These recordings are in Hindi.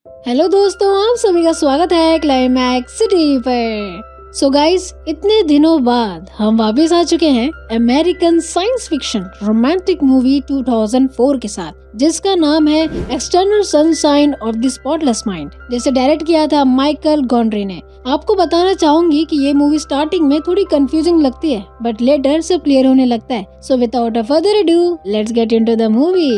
हेलो दोस्तों, आप सभी का स्वागत है क्लाइमैक्स सिटी पर। सो गाइस, इतने दिनों बाद हम वापस आ चुके हैं American science fiction romantic movie 2004 के साथ, जिसका नाम है external sunshine of the spotless mind, जिसे डायरेक्ट किया था माइकल गॉन्ड्री ने। आपको बताना चाहूंगी कि ये मूवी स्टार्टिंग में थोड़ी कंफ्यूजिंग लगती है, बट लेटर सब क्लियर होने लगता है। So without a further ado, let's get into the movie.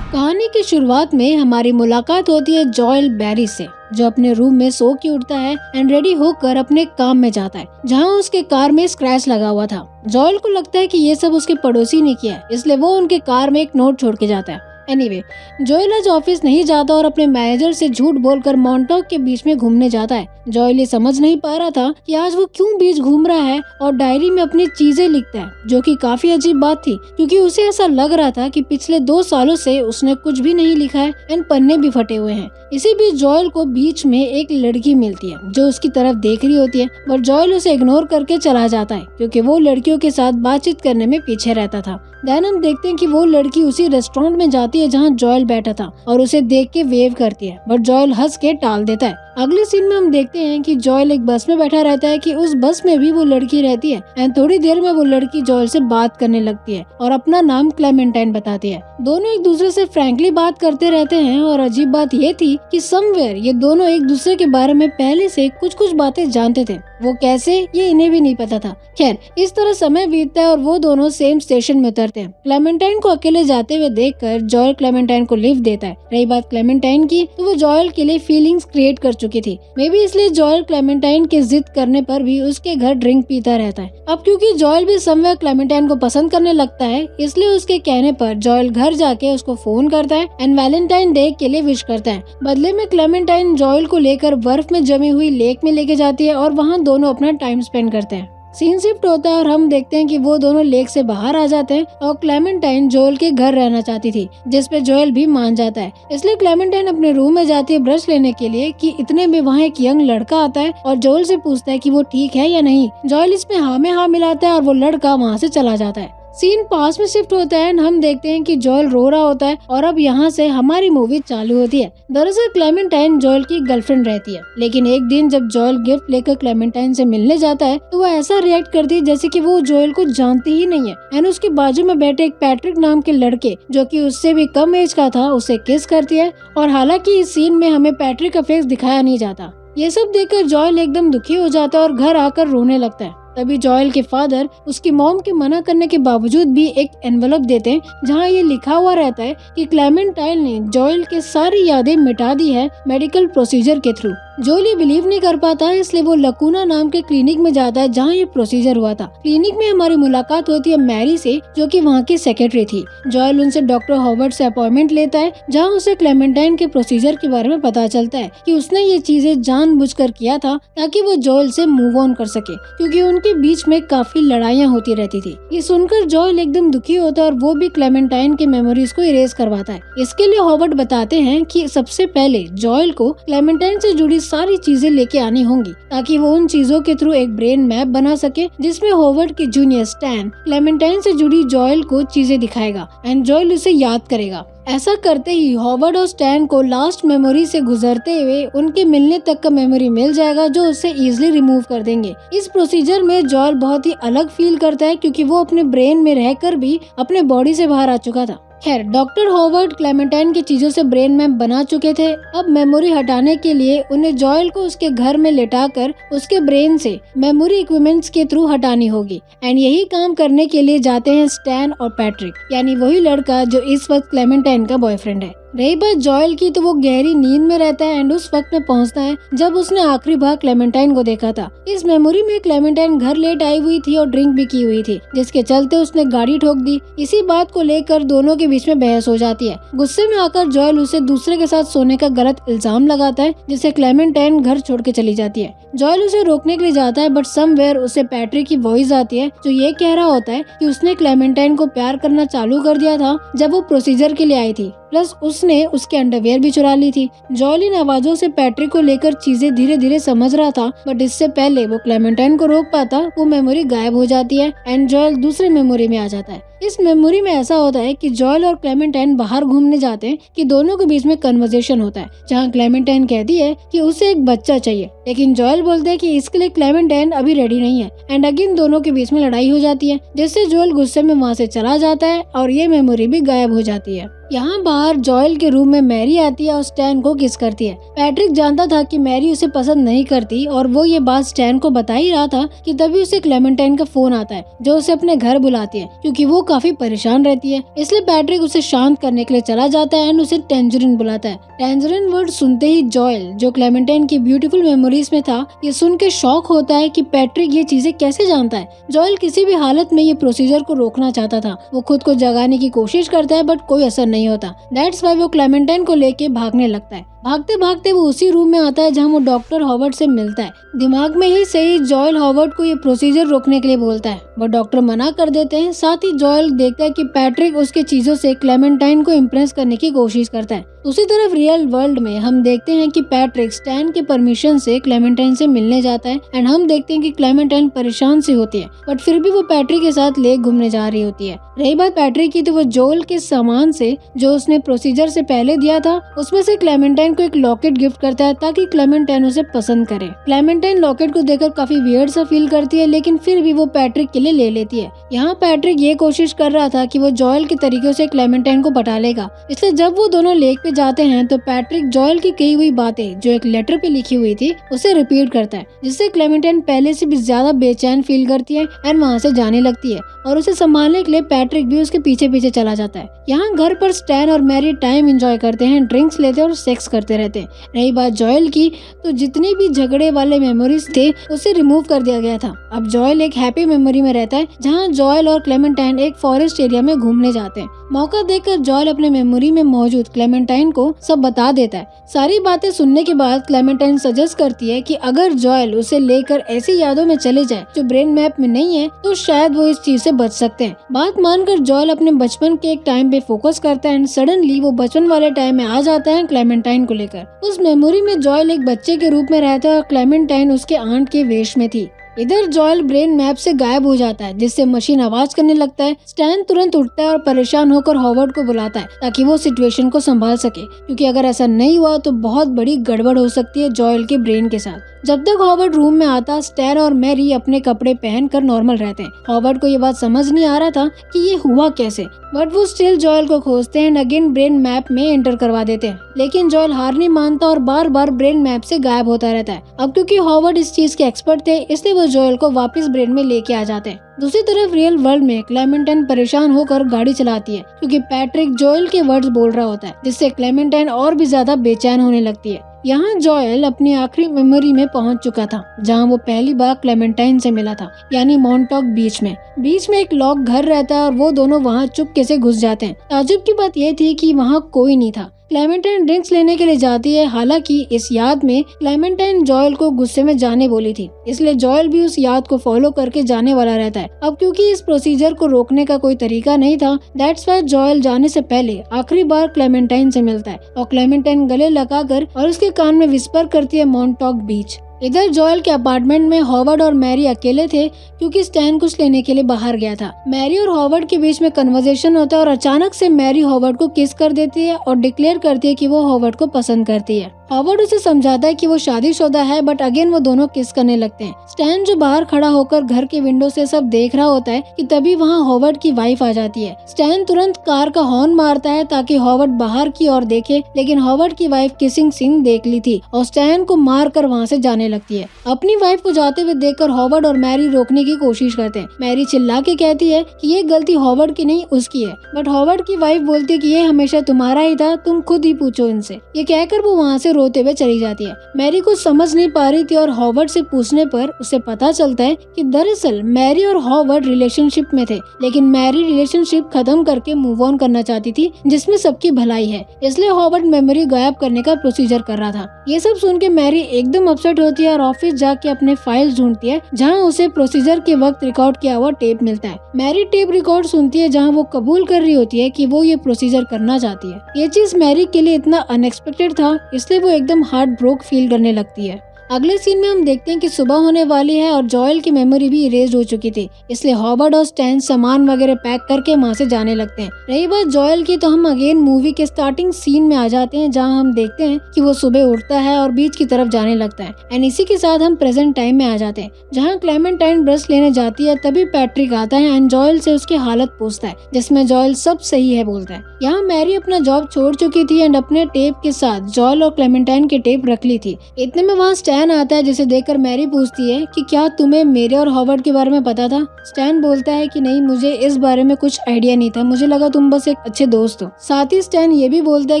कहानी की शुरुआत में हमारी मुलाकात होती है जॉयल बैरी से, जो अपने रूम में सो के उठता है एंड रेडी होकर अपने काम में जाता है, जहां उसके कार में स्क्रैच लगा हुआ था। जॉयल को लगता है कि ये सब उसके पड़ोसी ने किया है, इसलिए वो उनके कार में एक नोट छोड़ के जाता है। एनीवे, जॉयल आज ऑफिस नहीं जाता और अपने मैनेजर से झूठ बोलकर मॉन्टॉक के बीच में घूमने जाता है। जॉयल ये समझ नहीं पा रहा था कि आज वो क्यों बीच घूम रहा है और डायरी में अपनी चीजें लिखता है, जो कि काफी अजीब बात थी, क्योंकि उसे ऐसा लग रहा था कि पिछले 2 सालों से उसने कुछ भी नहीं लिखा है एंड पन्ने भी फटे हुए हैं। इसी बीच जॉयल को बीच में एक लड़की मिलती है जो उसकी तरफ देख रही होती है, बट जॉयल उसे इग्नोर करके चला जाता है क्योंकि वो लड़कियों के साथ बातचीत करने में पीछे रहता था। देन हम देखते हैं कि वो लड़की उसी रेस्टोरेंट में जाती है जहां जॉयल बैठा था और उसे देख के वेव करती है, बट जॉयल हंस के टाल देता है। अगले सीन में हम देखते हैं कि जॉयल एक बस में बैठा रहता है कि उस बस में भी वो लड़की रहती है एंड थोड़ी देर में वो लड़की जॉयल से बात करने लगती है और अपना नाम क्लेमेंटाइन बताती है। दोनों एक दूसरे से फ्रैंकली बात करते रहते हैं और अजीब बात ये थी कि समवेयर ये दोनों एक दूसरे के बारे में पहले से कुछ बातें जानते थे। वो कैसे, ये इन्हें भी नहीं पता था। खैर, इस तरह समय बीतता है और वो दोनों सेम स्टेशन में उतरते हैं। क्लेमेंटाइन को अकेले जाते हुए देखकर जॉयल क्लेमेंटाइन को लिफ्ट देता है। रही बात क्लेमेंटाइन की, तो वो जॉयल के लिए फीलिंग्स क्रिएट कर चुकी थी। मे बी इसलिए जॉयल क्लेमेंटाइन के जिद करने पर भी उसके घर ड्रिंक पीता रहता है। अब क्योंकि जॉयल भी समवेयर क्लेमेंटाइन को पसंद करने लगता है, इसलिए उसके कहने पर जॉयल घर जाके उसको फोन करता है एंड वैलेंटाइन डे के लिए विश करता है। बदले में क्लेमेंटाइन जॉयल को लेकर बर्फ में जमी हुई लेक में लेके जाती है और वहाँ दोनों अपना टाइम स्पेंड करते हैं। सीन शिफ्ट होता है और हम देखते हैं कि वो दोनों लेक से बाहर आ जाते हैं और क्लेमेंटाइन जॉयल के घर रहना चाहती थी, जिसपे जॉयल भी मान जाता है। इसलिए क्लेमेंटाइन अपने रूम में जाती है ब्रश लेने के लिए कि इतने में वहाँ एक यंग लड़का आता है और जॉयल से पूछता है कि वो ठीक है या नहीं। जॉयल इसमें हाँ में हाँ मिलाता है और वो लड़का वहाँ से चला जाता है। सीन पास में शिफ्ट होता है एंड हम देखते हैं कि जॉयल रो रहा होता है और अब यहाँ से हमारी मूवी चालू होती है। दरअसल क्लेमेंटाइन जॉयल की गर्लफ्रेंड रहती है, लेकिन एक दिन जब जॉयल गिफ्ट लेकर क्लेमेंटाइन से मिलने जाता है तो वो ऐसा रिएक्ट करती है जैसे कि वो जॉयल को जानती ही नहीं है एंड उसके बाजू में बैठे एक पैट्रिक नाम के लड़के, जो कि उससे भी कम एज का था, उसे किस करती है। और हालांकि इस सीन में हमें पैट्रिक का फेस दिखाया नहीं जाता। ये सब देखकर जॉयल एकदम दुखी हो जाता है और घर आकर रोने लगता है। तभी जॉयल के फादर उसकी मॉम के मना करने के बावजूद भी एक एनवलप देते हैं जहां ये लिखा हुआ रहता है कि क्लेमेंटाइन ने जॉयल के सारी यादें मिटा दी है मेडिकल प्रोसीजर के थ्रू। जॉयल ये बिलीव नहीं कर पाता, इसलिए वो लकूना नाम के क्लिनिक में जाता है जहाँ ये प्रोसीजर हुआ था। क्लिनिक में हमारी मुलाकात होती है मैरी से, जो कि वहाँ की सेक्रेटरी थी। जॉयल उनसे डॉक्टर हॉवर्ड से अपॉइंटमेंट लेता है, जहाँ उसे क्लेमेंटाइन के प्रोसीजर के बारे में पता चलता है कि उसने ये चीजें जानबूझकर किया था ताकि वो जॉयल से मूव ऑन कर सके, क्योंकि उनके बीच में काफी लड़ाइयाँ होती रहती थी। ये सुनकर जॉयल एकदम दुखी होता है और वो भी क्लेमेंटाइन के मेमोरीज को इरेज करवाता है। इसके लिए हॉवर्ड बताते हैं कि सबसे पहले जॉयल को क्लेमेंटाइन से जुड़ी सारी चीजें लेके आनी होंगी ताकि वो उन चीजों के थ्रू एक ब्रेन मैप बना सके, जिसमें हॉवर्ड के जूनियर स्टैन क्लेमेंटाइन से जुड़ी जॉयल को चीजें दिखाएगा एंड जॉयल उसे याद करेगा। ऐसा करते ही हॉवर्ड और स्टैन को लास्ट मेमोरी से गुजरते हुए उनके मिलने तक का मेमोरी मिल जाएगा, जो उससे इजीली रिमूव कर देंगे। इस प्रोसीजर में जॉयल बहुत ही अलग फील करता है, क्योंकि वो अपने ब्रेन में रहकर भी अपने बॉडी से बाहर आ चुका था। खैर, डॉक्टर हॉवर्ड क्लेमेंटाइन की चीजों से ब्रेन मैप बना चुके थे। अब मेमोरी हटाने के लिए उन्हें जॉयल को उसके घर में लेटाकर उसके ब्रेन से मेमोरी इक्विपमेंट्स के थ्रू हटानी होगी एंड यही काम करने के लिए जाते हैं स्टैन और पैट्रिक, यानी वही लड़का जो इस वक्त क्लेमेंटाइन का बॉयफ्रेंड है। रही बात जॉयल की, तो वो गहरी नींद में रहता है एंड उस वक्त में पहुंचता है जब उसने आखिरी बार क्लेमेंटाइन को देखा था। इस मेमोरी में क्लेमेंटाइन घर लेट आई हुई थी और ड्रिंक भी की हुई थी, जिसके चलते उसने गाड़ी ठोक दी। इसी बात को लेकर दोनों के बीच में बहस हो जाती है। गुस्से में आकर जॉयल उसे दूसरे के साथ सोने का गलत इल्जाम लगाता है, जिससे क्लेमेंटाइन घर छोड़ के चली जाती है। जॉयल उसे रोकने के लिए जाता है, बट समवेयर उसे पैट्रिक की वॉइस आती है जो ये कह रहा होता है कि उसने क्लेमेंटाइन को प्यार करना चालू कर दिया था जब वो प्रोसीजर के लिए आई थी, प्लस उसने उसके अंडरवियर भी चुरा ली थी। जॉयल इन आवाजों से पैट्रिक को लेकर चीजें धीरे धीरे समझ रहा था, बट इससे पहले वो क्लेमेंटाइन को रोक पाता वो मेमोरी गायब हो जाती है एंड जॉयल दूसरे मेमोरी में आ जाता है। इस मेमोरी में ऐसा होता है कि जॉयल और क्लेमेंटाइन बाहर घूमने जाते हैं कि दोनों के बीच में कन्वर्सेशन होता है, जहाँ क्लेमेंटाइन कहती है कि उसे एक बच्चा चाहिए, लेकिन जॉयल बोलते हैं कि इसके लिए क्लेमेंटाइन अभी रेडी नहीं है। एंड अगेन दोनों के बीच में लड़ाई हो जाती है, जिससे जॉयल गुस्से में वहाँ से चला जाता है और ये मेमोरी भी गायब हो जाती है। यहाँ बाहर जॉयल के रूम में मैरी आती है और स्टैन को किस करती है। पैट्रिक जानता था कि मैरी उसे पसंद नहीं करती और वो ये बात स्टैन को बता ही रहा था कि तभी उसे क्लेमेंटाइन का फोन आता है, जो उसे अपने घर बुलाती है क्योंकि वो काफी परेशान रहती है। इसलिए पैट्रिक उसे शांत करने के लिए चला जाता है एंड उसे टेंजरिन बुलाता है। टेंजरिन वर्ड सुनते ही जॉयल, जो क्लेमेंटाइन की ब्यूटीफुल मेमोरीज में था, ये सुन के शॉक होता है कि पैट्रिक ये चीजें कैसे जानता है। जॉयल किसी भी हालत में ये प्रोसीजर को रोकना चाहता था। वो खुद को जगाने की कोशिश करता है बट कोई असर नहीं होता। दैट्स व्हाई वो क्लेमेंटाइन को लेके भागने लगता है। भागते भागते वो उसी रूम में आता है जहाँ वो डॉक्टर हॉवर्ड से मिलता है। दिमाग में ही सही जॉयल हॉवर्ड को ये प्रोसीजर रोकने के लिए बोलता है, वो डॉक्टर मना कर देते हैं। साथ ही जॉयल देखता है कि पैट्रिक उसके चीजों से क्लेमेंटाइन को इम्प्रेस करने की कोशिश करता है। दूसरी तरफ रियल वर्ल्ड में हम देखते हैं कि पैट्रिक स्टैन के परमिशन से क्लेमेंटाइन से मिलने जाता है एंड हम देखते हैं कि क्लेमेंटाइन परेशान सी होती है, बट फिर भी वो पैट्रिक के साथ लेक घूमने जा रही होती है। रही बात पैट्रिक की, तो वो जोएल के सामान से जो उसने प्रोसीजर से पहले दिया था, उसमें से क्लेमेंटाइन को एक लॉकेट गिफ्ट करता है ताकि क्लेमेंटाइन उसे पसंद करे। क्लेमेंटाइन लॉकेट को देखकर काफी वियर्ड सा फील करती है, लेकिन फिर भी वो पैट्रिक के लिए ले लेती है। यहाँ पैट्रिक ये कोशिश कर रहा था कि वो जॉएल के तरीके से क्लेमेंटाइन को पटा लेगा, इसलिए जब वो दोनों लेक पे जाते हैं तो पैट्रिक जॉएल की कही हुई बातें जो एक लेटर पे लिखी हुई थी उसे रिपीट करता है, जिससे क्लेमेंटाइन पहले से भी ज्यादा बेचैन फील करती है एंड वहाँ से जाने लगती है और उसे संभालने के लिए पैट्रिक भी उसके पीछे पीछे चला जाता है। यहाँ घर पर स्टैन और मैरी टाइम एंजॉय करते हैं, ड्रिंक्स लेते हैं और सेक्स करते रहते हैं। रही बात जॉएल की, तो जितने भी झगड़े वाले मेमोरीज थे उसे रिमूव कर दिया गया था। अब जॉएल एक हैप्पी मेमोरी में रहता है, जहाँ जॉएल और क्लेमेंटाइन एक फॉरेस्ट एरिया में घूमने जाते हैं। मौका देखकर जॉएल अपने मेमोरी में मौजूद क्लेमेंटाइन को सब बता देता है। सारी बातें सुनने के बाद क्लेमेंटाइन सजेस्ट करती है कि अगर जॉएल उसे लेकर ऐसी यादों में चले जाए जो ब्रेन मैप में नहीं है, तो शायद वो इस चीज से बच सकते हैं। बात मानकर जॉएल अपने बचपन के एक टाइम पे फोकस करता है एंड सडनली वो बचपन वाले टाइम में आ जाता है क्लेमेंटाइन को लेकर। उस मेमोरी में जॉएल एक बच्चे के रूप में रहता है और क्लेमेंटाइन उसके आंट के वेश में थी। इधर जॉएल ब्रेन मैप से गायब हो जाता है, जिससे मशीन आवाज करने लगता है। स्टैन तुरंत उठता है और परेशान होकर हॉवर्ड को बुलाता है ताकि वो सिचुएशन को संभाल सके, क्योंकि अगर ऐसा नहीं हुआ तो बहुत बड़ी गड़बड़ हो सकती है जॉएल के ब्रेन के साथ। जब तक हॉवर्ड रूम में आता, स्टैन और मैरी अपने कपड़े पहनकर नॉर्मल रहते हैं। हॉवर्ड को ये बात समझ नहीं आ रहा था कि ये हुआ कैसे, बट वो स्टिल जॉएल को खोजते हैं, अगेन ब्रेन मैप में एंटर करवा देते हैं। लेकिन जॉएल हार नहीं मानता और बार बार ब्रेन मैप से गायब होता रहता है। अब क्योंकि हॉवर्ड इस चीज के एक्सपर्ट थे, इसलिए वो जॉएल को वापस ब्रेन में लेके आ जाते हैं। दूसरी तरफ रियल वर्ल्ड में क्लेमेंटाइन परेशान होकर गाड़ी चलाती है, क्योंकि पैट्रिक जॉएल के वर्ड्स बोल रहा होता है, जिससे क्लेमेंटाइन और भी ज्यादा बेचैन होने लगती है। यहाँ जॉएल अपनी आखिरी मेमोरी में पहुंच चुका था, जहाँ वो पहली बार क्लेमेंटाइन से मिला था, यानी मॉन्टॉक बीच में। बीच में एक लॉक घर रहता है और वो दोनों वहाँ चुपके से घुस जाते हैं। ताज्जुब की बात यह थी कि वहाँ कोई नहीं था। क्लेमेंटाइन ड्रिंक्स लेने के लिए जाती है, हालांकि इस याद में क्लेमेंटाइन जॉएल को गुस्से में जाने बोली थी, इसलिए जॉएल भी उस याद को फॉलो करके जाने वाला रहता है। अब क्योंकि इस प्रोसीजर को रोकने का कोई तरीका नहीं था, दैट्स व्हाई जॉएल जाने से पहले आखिरी बार क्लेमेंटाइन से मिलता है और क्लेमेंटाइन गले लगाकर और उसके कान में विस्पर करती है मॉन्टॉक बीच। इधर जॉएल के अपार्टमेंट में हॉवर्ड और मैरी अकेले थे, क्योंकि स्टैन कुछ लेने के लिए बाहर गया था। मैरी और हॉवर्ड के बीच में कन्वर्सेशन होता है और अचानक से मैरी हॉवर्ड को किस कर देती है और डिक्लेयर करती है कि वो हॉवर्ड को पसंद करती है। हॉवर्ड उसे समझाता है कि वो शादीशुदा है, बट अगेन वो दोनों किस करने लगते हैं। स्टैन जो बाहर खड़ा होकर घर के विंडो से सब देख रहा होता है कि तभी वहाँ हॉवर्ड की वाइफ आ जाती है। स्टैन तुरंत कार का हॉर्न मारता है ताकि हॉवर्ड बाहर की ओर देखे, लेकिन हॉवर्ड की वाइफ किसिंग सीन देख ली थी और स्टैन को मार कर वहाँ से जाने लगती है। अपनी वाइफ को जाते हुए देखकर हॉवर्ड और मैरी रोकने की कोशिश करते हैं। मैरी चिल्ला के कहती है कि ये गलती हॉवर्ड की नहीं उसकी है, बट हॉवर्ड की वाइफ बोलती है कि ये हमेशा तुम्हारा ही था, तुम खुद ही पूछो इनसे। ये कहकर वो वहाँ से रोते हुए चली जाती है। मैरी कुछ समझ नहीं पा रही थी और हॉवर्ड से पूछने पर उसे पता चलता है कि दरअसल मैरी और हॉवर्ड रिलेशनशिप में थे, लेकिन मैरी रिलेशनशिप खत्म करके मूव ऑन करना चाहती थी, जिसमें सबकी भलाई है, इसलिए हॉवर्ड मेमोरी गायब करने का प्रोसीजर कर रहा था। ये सब सुन के मैरी एकदम अपसेट होती है और ऑफिस जाके अपने फाइल्स ढूंढती है, जहाँ उसे प्रोसीजर के वक्त रिकॉर्ड किया हुआ टेप मिलता है। मैरी टेप रिकॉर्ड सुनती है, जहाँ वो कबूल कर रही होती है कि वो ये प्रोसीजर करना चाहती है। ये चीज मैरी के लिए इतना अनएक्सपेक्टेड था, इसलिए वो एकदम हार्ट ब्रोक फील करने लगती है। अगले सीन में हम देखते हैं कि सुबह होने वाली है और जॉयल की मेमोरी भी इरेज हो चुकी थी, इसलिए हॉवर्ड और स्टैन सामान वगैरह पैक करके वहाँ से जाने लगते हैं। रही बात जॉयल की, तो हम अगेन मूवी के स्टार्टिंग सीन में आ जाते हैं, जहाँ हम देखते हैं कि वो सुबह उठता है और बीच की तरफ जाने लगता है। एंड इसी के साथ हम प्रेजेंट टाइम में आ जाते हैं, जहाँ क्लेमेंटाइन ब्रश लेने जाती है। तभी पैट्रिक आता है एंड जॉयल से उसकी हालत पूछता है, जिसमें जॉयल सब सही है बोलता है। यहाँ मैरी अपना जॉब छोड़ चुकी थी एंड अपने टेप के साथ जॉयल और क्लेमेंटाइन के टेप रख ली थी। इतने में वहाँ स्टैन आता है, जिसे देखकर मैरी पूछती है कि क्या तुम्हें मेरे और हॉवर्ड के बारे में पता था। स्टैन बोलता है कि नहीं, मुझे इस बारे में कुछ आइडिया नहीं था, मुझे लगा तुम बस एक अच्छे दोस्त हो। साथ ही स्टैन ये भी बोलता है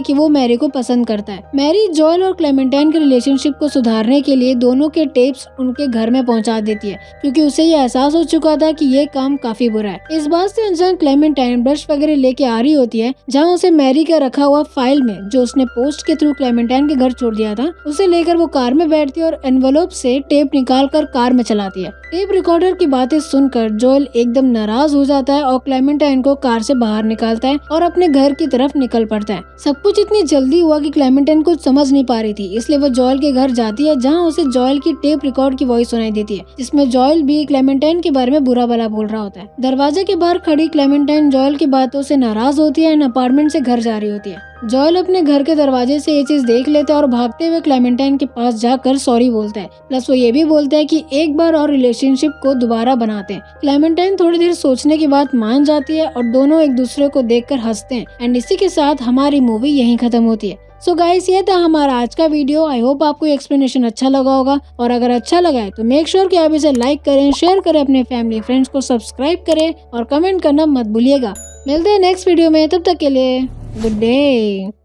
कि वो मैरी को पसंद करता है। मैरी जॉयल और क्लेमेंटाइन के रिलेशनशिप को सुधारने के लिए दोनों के टेप्स उनके घर में पहुंचा देती है, क्योंकि उसे ये एहसास हो चुका था कि ये काम काफी बुरा है। इस बात से अनजान क्लेमेंटाइन ब्रश वगैरह लेके आ रही होती है, जहाँ उसे मैरी का रखा हुआ फाइल में, जो उसने पोस्ट के थ्रू क्लेमेंटाइन के घर छोड़ दिया था, उसे लेकर वो कार में बैठती है और एनवेलोप से टेप निकाल कर कार में चलाती है। टेप रिकॉर्डर की बातें सुनकर जॉयल एकदम नाराज हो जाता है और क्लेमेंटाइन को कार से बाहर निकालता है और अपने घर की तरफ निकल पड़ता है। सब कुछ इतनी जल्दी हुआ कि क्लेमेंटाइन कुछ समझ नहीं पा रही थी, इसलिए वो जॉयल के घर जाती है, जहाँ उसे जॉयल की टेप रिकॉर्ड की वॉइस सुनाई देती है, जिसमें जॉयल भी क्लेमेंटाइन के बारे में बुरा भला बोल रहा होता है। दरवाजे के बाहर खड़ी क्लेमेंटाइन जॉयल की बातों से नाराज होती है एंड अपार्टमेंट से घर जा रही होती है। जॉयल अपने घर के दरवाजे से ये चीज देख लेता है और भागते हुए क्लेमेंटाइन के पास जाकर सॉरी बोलता है। प्लस वो ये भी बोलता है कि एक बार और रिलेशनशिप को दोबारा बनाते हैं। क्लेमेंटाइन थोड़ी देर सोचने के बाद मान जाती है और दोनों एक दूसरे को देखकर हंसते हैं। एंड इसी के साथ हमारी मूवी यहीं खत्म होती है। सो गाइस, ये था हमारा आज का वीडियो। आई होप आपको एक्सप्लेनेशन अच्छा लगा होगा, और अगर अच्छा लगा है तो मेक श्योर कि आप इसे लाइक करें, शेयर करें, अपने फैमिली फ्रेंड्स को सब्सक्राइब करें और कमेंट करना मत भूलिएगा। मिलते हैं नेक्स्ट वीडियो में, तब तक के लिए गुड डे।